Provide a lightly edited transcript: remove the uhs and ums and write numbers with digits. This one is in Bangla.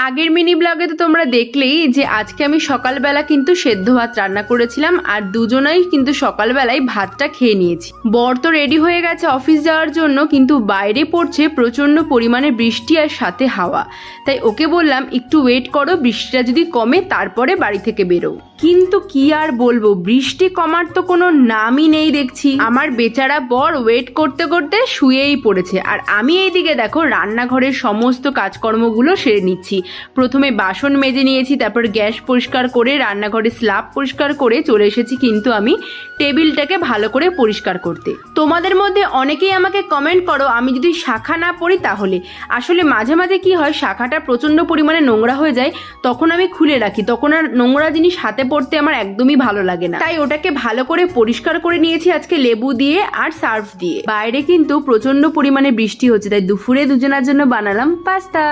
আগের মিনি ব্লগে তো তোমরা দেখলেই যে আজকে আমি সকালবেলা কিন্তু সেদ্ধ ভাত রান্না করেছিলাম, আর দুজনেই কিন্তু সকালবেলায় ভাতটা খেয়ে নিয়েছি। বর তো রেডি হয়ে গেছে অফিস যাওয়ার জন্য, কিন্তু বাইরে পড়ছে প্রচণ্ড পরিমাণে বৃষ্টি আর সাথে হাওয়া। তাই ওকে বললাম একটু ওয়েট করো, বৃষ্টিটা যদি কমে তারপরে বাড়ি থেকে বেরো। কিন্তু কি আর বলবো, বৃষ্টি কমার তো কোনো নামই নেই দেখছি। আমার বেচারা বর ওয়েট করতে করতে শুয়েই পড়েছে, আর আমি এইদিকে দেখো রান্নাঘরের সমস্ত কাজকর্মগুলো সেরে নিচ্ছি। প্রথমে বাসন মেজে নিয়েছি, তারপর গ্যাস পরিষ্কার করে রান্নাঘরের স্ল্যাব পরিষ্কার করে চলে এসেছি কিন্তু আমি টেবিলটাকে ভালো করে পরিষ্কার করতে। তোমাদের মধ্যে অনেকেই আমাকে কমেন্ট করো আমি যদি শাখা না পরি তাহলে। আসলে মাঝে মাঝে কি হয়, শাখাটা প্রচণ্ড পরিমাণে নোংরা হয়ে যায়, তখন আমি খুলে রাখি, তখন আর নোংরা জিনিস হাতে পড়তে আমার একদমই ভালো লাগে না। তাই ওটাকে ভালো করে পরিষ্কার করে নিয়েছি আজকে লেবু দিয়ে আর সার্ফ দিয়ে। বাইরে কিন্তু প্রচণ্ড পরিমাণে বৃষ্টি হচ্ছে, তাই দুপুরে দুজনের জন্য বানালাম পাস্তা।